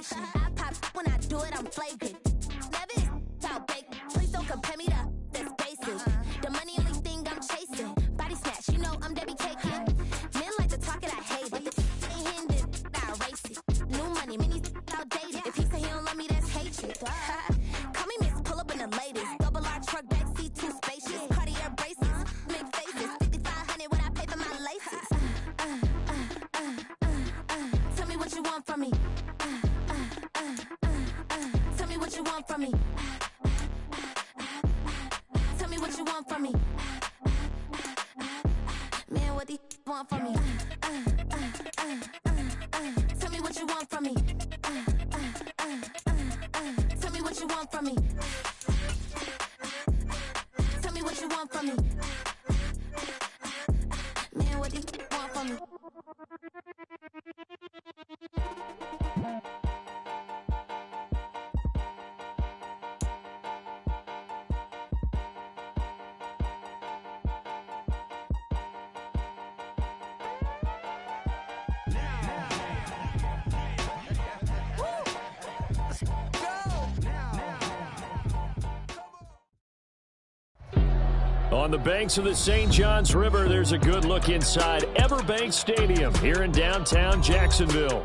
sensation. I pop when I do it, I'm flagrant. Never talk big. Please don't compare me to that's basic. The money only thing I'm chasing. Body snatch, you know I'm Debbie Caking. Men like to talk it, I hate it. Ain't hitting it, I erase it. New money, many outdated. If he say he don't love me, that's hatred. Call me Miss, pull up in the latest. Double R truck, backseat, too spacious. Cartier braces, make faces. 5,500 what I pay for my laces. Tell me what you want from me. Tell me what you want from me. Tell me what you want from me. Man, what do you want from me? Tell me what you want from me. Tell me what you want from me. Tell me what you want from me. Man, what do you want from me? On the banks of the St. Johns River, there's a good look inside Everbank Stadium here in downtown Jacksonville.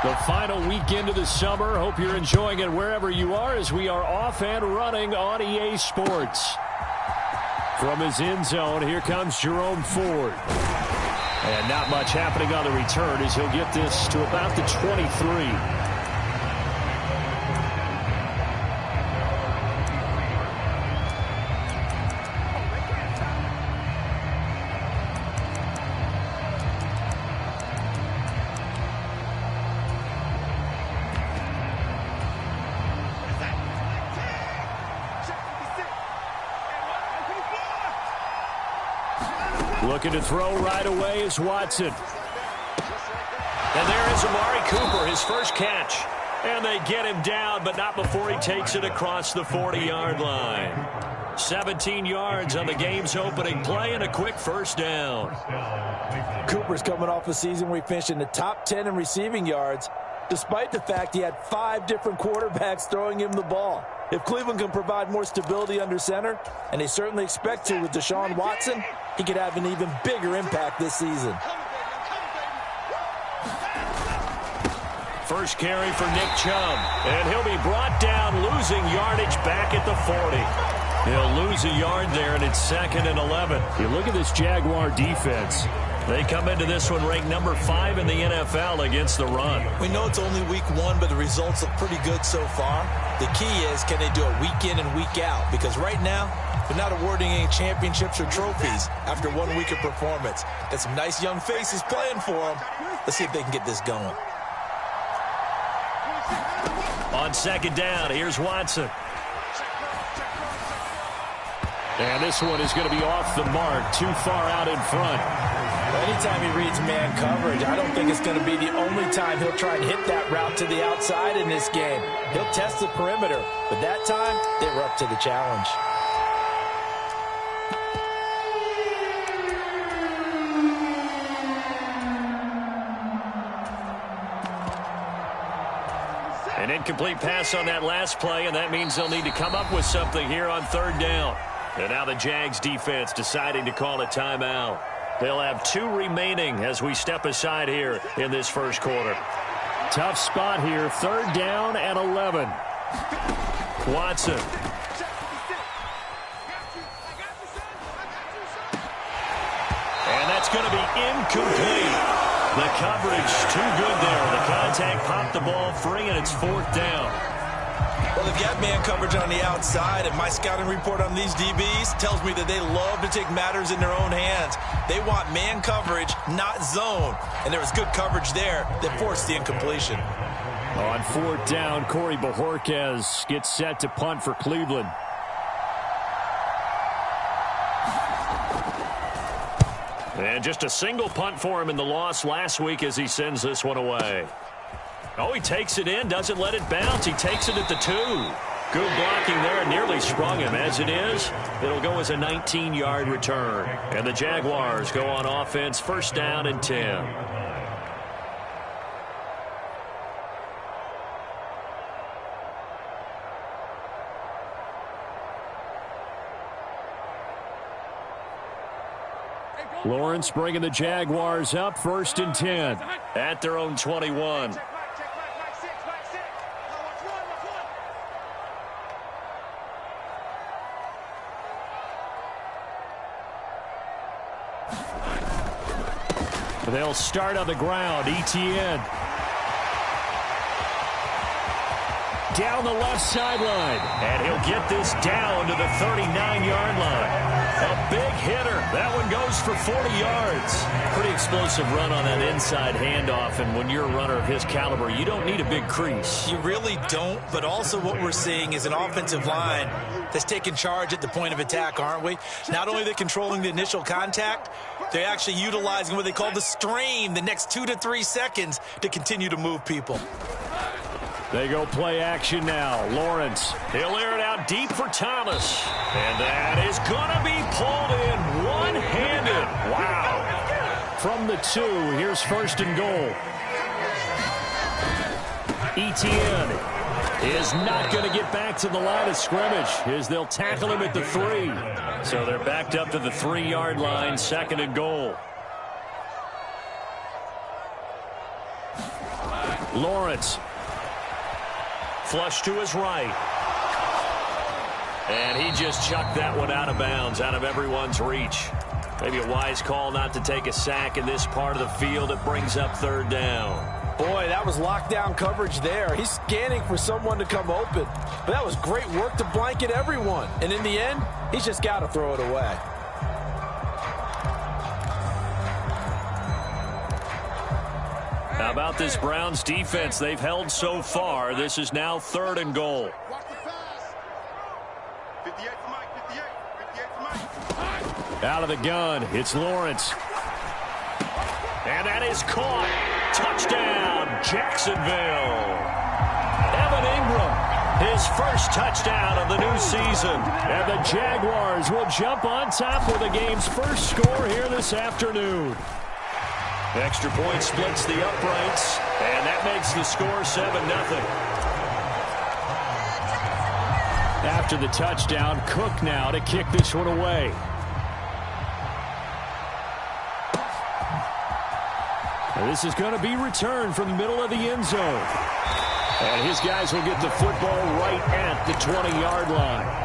The final weekend of the summer. Hope you're enjoying it wherever you are as we are off and running on EA Sports. From his end zone, here comes Jerome Ford. And not much happening on the return as he'll get this to about the 23. Looking to throw right away is Watson. And there is Amari Cooper, his first catch. And they get him down, but not before he takes it across the 40-yard line. 17 yards on the game's opening play and a quick first down. Cooper's coming off a season where he finished in the top 10 in receiving yards, despite the fact he had 5 different quarterbacks throwing him the ball. If Cleveland can provide more stability under center, and they certainly expect to with Deshaun Watson, he could have an even bigger impact this season. First carry for Nick Chubb, and he'll be brought down, losing yardage back at the 40. He'll lose a yard there, and it's 2nd and 11. You look at this Jaguar defense. They come into this one ranked number 5 in the NFL against the run. We know it's only week 1, but the results look pretty good so far. The key is, can they do it week in and week out? Because right now, they're not awarding any championships or trophies after 1 week of performance. Got some nice young faces playing for them. Let's see if they can get this going. On 2nd down, here's Watson. And this one is going to be off the mark, too far out in front. Anytime he reads man coverage, I don't think it's going to be the only time he'll try and hit that route to the outside in this game. He'll test the perimeter, but that time, they were up to the challenge. An incomplete pass on that last play, and that means they'll need to come up with something here on 3rd down. And now the Jags defense deciding to call a timeout. They'll have 2 remaining as we step aside here in this first quarter. Tough spot here, 3rd down and 11. Watson. And that's going to be incomplete. The coverage too good there. The contact popped the ball free, and it's 4th down. Well, they've got man coverage on the outside, and my scouting report on these DBs tells me that they love to take matters in their own hands. They want man coverage, not zone. And there was good coverage there that forced the incompletion. On 4th down, Corey Bojorquez gets set to punt for Cleveland. And just a single punt for him in the loss last week as he sends this one away. Oh, he takes it in, doesn't let it bounce. He takes it at the 2. Good blocking there, nearly sprung him. As it is, it'll go as a 19-yard return. And the Jaguars go on offense, first down and 10. Lawrence bringing the Jaguars up, first and 10 at their own 21. They'll start on the ground. Etienne down the left sideline, and he'll get this down to the 39-yard line. A big hitter. That one goes for 40 yards. Pretty explosive run on that inside handoff, and when you're a runner of his caliber, you don't need a big crease. You really don't, but also what we're seeing is an offensive line that's taking charge at the point of attack, aren't we? Not only are they controlling the initial contact, they're actually utilizing what they call the strain the next 2 to 3 seconds to continue to move people. They go play action now. Lawrence, he'll air it out deep for Thomas. And that is going to be pulled in one-handed. Wow. From the 2, here's first and goal. Etienne is not going to get back to the line of scrimmage as they'll tackle him at the 3. So they're backed up to the 3-yard line, second and goal. Lawrence. Flush to his right. And he just chucked that one out of bounds, out of everyone's reach. Maybe a wise call not to take a sack in this part of the field. It brings up third down. Boy, that was lockdown coverage there. He's scanning for someone to come open. But that was great work to blanket everyone. And in the end, he's just got to throw it away. How about this Browns defense they've held so far? This is now third and goal. Out of the gun, it's Lawrence. And that is caught. Touchdown, Jacksonville. Evan Ingram, his first touchdown of the new season. And the Jaguars will jump on top with the game's first score here this afternoon. Extra point splits the uprights, and that makes the score 7-0. After the touchdown, Cook now to kick this one away. And this is going to be returned from the middle of the end zone. And his guys will get the football right at the 20-yard line.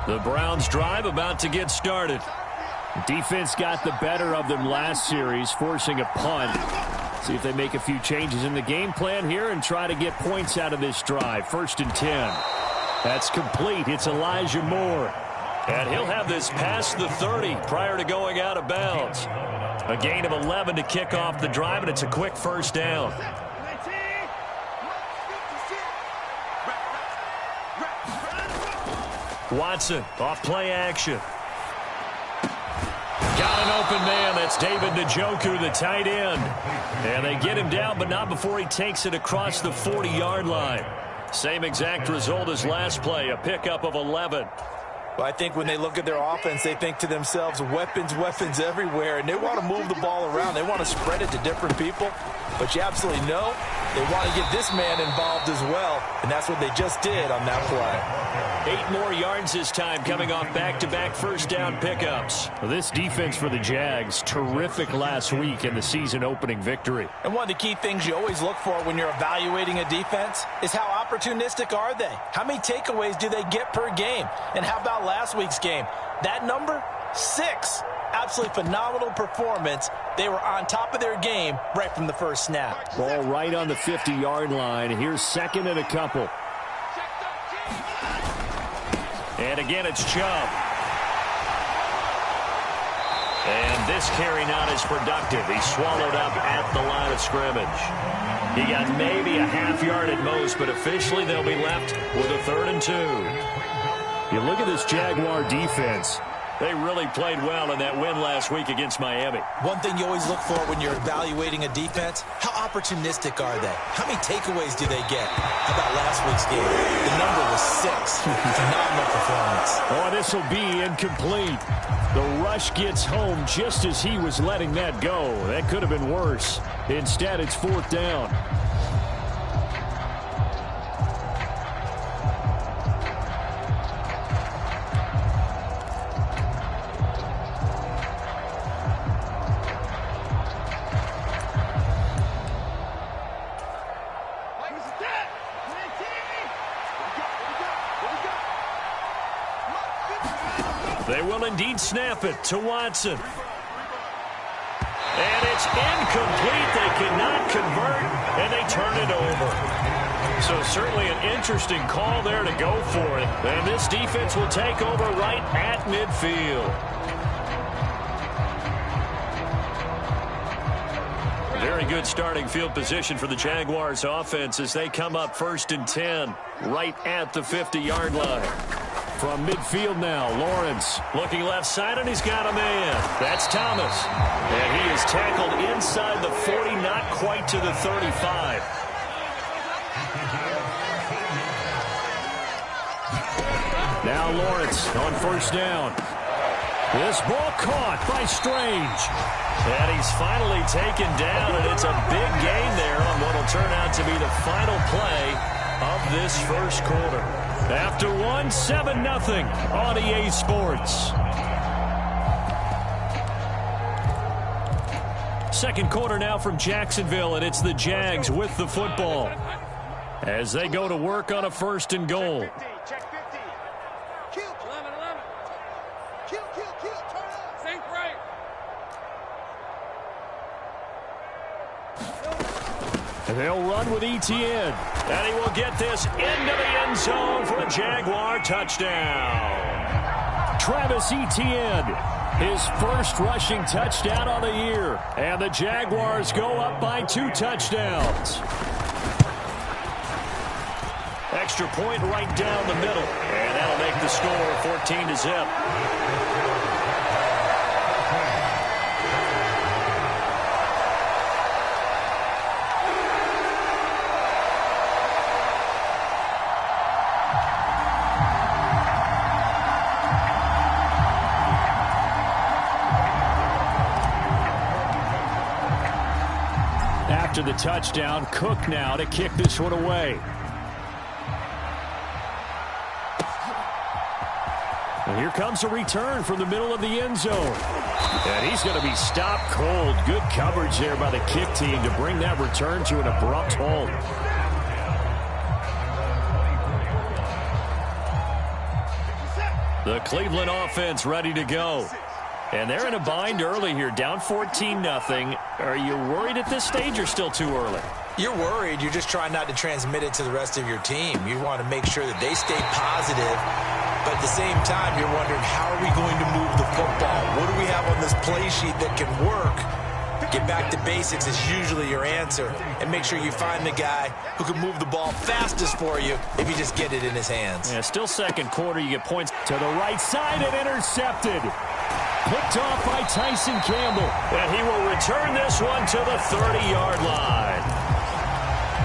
The Browns drive about to get started. Defense got the better of them last series, forcing a punt. See if they make a few changes in the game plan here and try to get points out of this drive. First and 10. That's complete. It's Elijah Moore. And he'll have this past the 30 prior to going out of bounds. A gain of 11 to kick off the drive, and it's a quick first down. Watson off play action. Got an open man. That's David Njoku, the tight end. And they get him down, but not before he takes it across the 40-yard line. Same exact result as last play, a pickup of 11. Well, I think when they look at their offense, they think to themselves, weapons, weapons everywhere, and they want to move the ball around. They want to spread it to different people, but you absolutely know they want to get this man involved as well, and that's what they just did on that play. 8 more yards this time, coming off back-to-back first down pickups. Well, this defense for the Jags, terrific last week in the season-opening victory. And one of the key things you always look for when you're evaluating a defense is how opportunistic are they? How many takeaways do they get per game? And how about last week's game? That number, 6. Absolutely phenomenal performance. They were on top of their game right from the first snap. Ball right on the 50-yard line. Here's second and a couple. And again, it's Chubb. And this carry not as productive. He's swallowed up at the line of scrimmage. He got maybe a half yard at most, but officially they'll be left with a 3rd and 2. You look at this Jaguar defense. They really played well in that win last week against Miami. One thing you always look for when you're evaluating a defense, how opportunistic are they? How many takeaways do they get? How about last week's game? The number was 6. Phenomenal performance. Oh, this will be incomplete. The rush gets home just as he was letting that go. That could have been worse. Instead, it's 4th down. They will indeed snap it to Watson. And it's incomplete. They cannot convert, and they turn it over. So certainly an interesting call there to go for it. And this defense will take over right at midfield. Very good starting field position for the Jaguars offense as they come up 1st and 10 right at the 50-yard line. From midfield now, Lawrence. Looking left side, and he's got a man. That's Thomas. And he is tackled inside the 40, not quite to the 35. Now Lawrence on 1st down. This ball caught by Strange. And he's finally taken down, and it's a big gain there on what will turn out to be the final play of this first quarter. After 7-0 on EA Sports. Second quarter now from Jacksonville, and it's the Jags with the football as they go to work on a 1st and goal. Check 50. Q. 11. Q. Turn up. Sink right. And they'll run with ETN. And he will get this into the end zone for a Jaguar touchdown. Travis Etienne, his first rushing touchdown on the year. And the Jaguars go up by 2 touchdowns. Extra point right down the middle. And that'll make the score 14-0. After the touchdown, Cook now to kick this one away. And here comes a return from the middle of the end zone. And he's going to be stopped cold. Good coverage there by the kick team to bring that return to an abrupt halt. The Cleveland offense ready to go. And they're in a bind early here, down 14-0. Are you worried at this stage or still too early? You're worried. You're just trying not to transmit it to the rest of your team. You want to make sure that they stay positive. But at the same time, you're wondering, how are we going to move the football? What do we have on this play sheet that can work? Get back to basics is usually your answer. And make sure you find the guy who can move the ball fastest for you if you just get it in his hands. Yeah, still second quarter. You get points to the right side and intercepted. Picked off by Tyson Campbell. And he will return this one to the 30-yard line.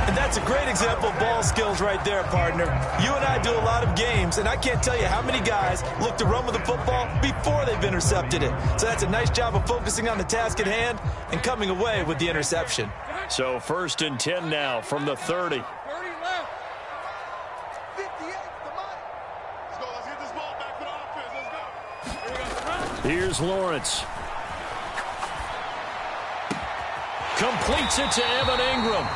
And that's a great example of ball skills right there, partner. You and I do a lot of games, and I can't tell you how many guys look to run with the football before they've intercepted it. So that's a nice job of focusing on the task at hand and coming away with the interception. So 1st and 10 now from the 30. 30 left. 58 to Mike. Let's go. Let's get this ball back for the offense. Let's go. Here's Lawrence. Completes it to Evan Ingram.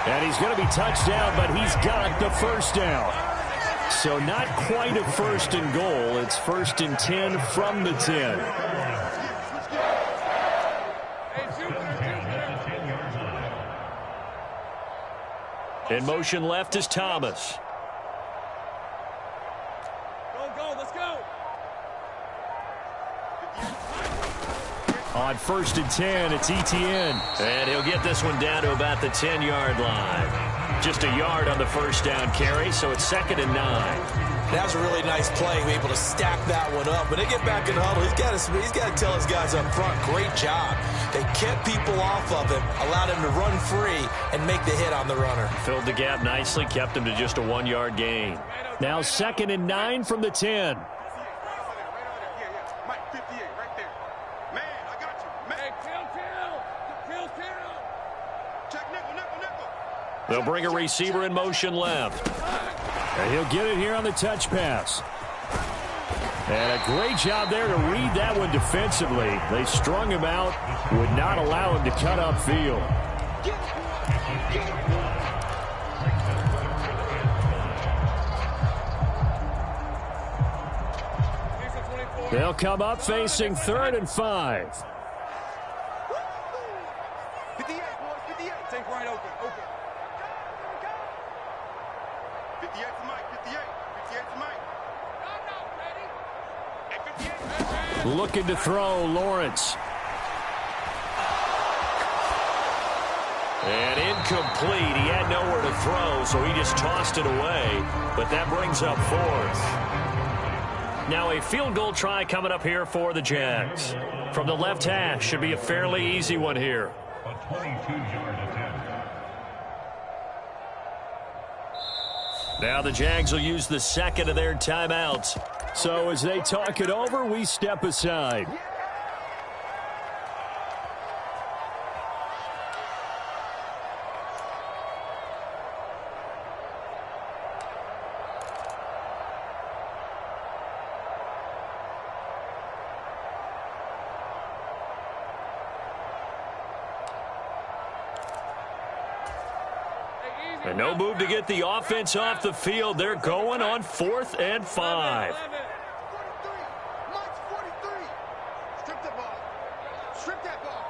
And he's going to be touched down, but he's got the first down. So not quite a 1st and goal. It's 1st and 10 from the 10. In motion left is Thomas. Go, let's go. On 1st and 10, it's Etienne. And he'll get this one down to about the 10-yard line. Just a yard on the first down carry, so it's 2nd and 9. That was a really nice play, able to stack that one up. When they get back in the huddle, he's got to tell his guys up front, great job. They kept people off of him, allowed him to run free and make the hit on the runner. Filled the gap nicely, kept him to just a 1-yard gain. Now 2nd and 9 from the 10. They'll bring a receiver in motion left. And he'll get it here on the touch pass. And a great job there to read that one defensively. They strung him out, would not allow him to cut upfield. They'll come up facing 3rd and 5. 58, boys, 58. Take right open. 58 to Mike, 58. 58 to Mike. Looking to throw, Lawrence. And incomplete. He had nowhere to throw, so he just tossed it away. But that brings up 4th. Now a field goal try coming up here for the Jags. From the left hash, should be a fairly easy one here. A 22-yard attempt. Now the Jags will use the 2nd of their timeouts. So as they talk it over, we step aside. And no move to get the offense off the field. They're going on 4th and 5. 43. Mike's 43. Strip that ball. Strip that ball.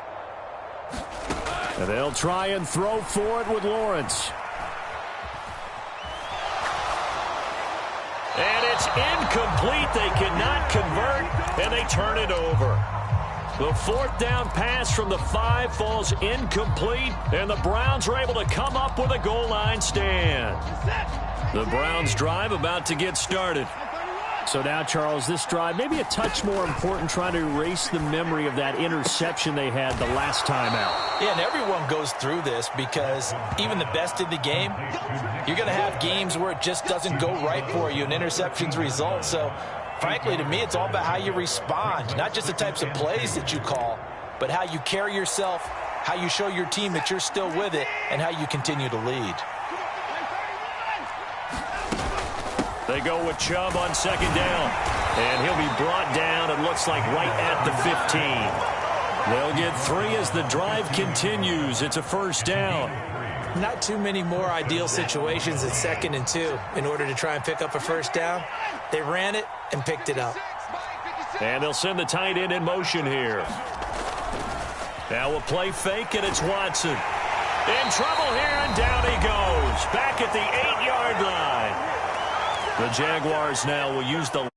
And they'll try and throw for it with Lawrence. And it's incomplete. They cannot convert, and they turn it over. The 4th down pass from the 5 falls incomplete, and the Browns are able to come up with a goal line stand. The Browns drive about to get started. So now, Charles, this drive maybe a touch more important, trying to erase the memory of that interception they had the last time out. Yeah, and everyone goes through this because even the best in the game, you're going to have games where it just doesn't go right for you and interceptions result. So, frankly, to me, it's all about how you respond, not just the types of plays that you call, but how you carry yourself, how you show your team that you're still with it, and how you continue to lead. They go with Chubb on 2nd down. And he'll be brought down, it looks like, right at the 15. They'll get 3 as the drive continues. It's a 1st down. Not too many more ideal situations at 2nd and 2 in order to try and pick up a 1st down. They ran it and picked it up. And they'll send the tight end in motion here. Now a play fake, and it's Watson. In trouble here, and down he goes. Back at the 8-yard line. The Jaguars now will use the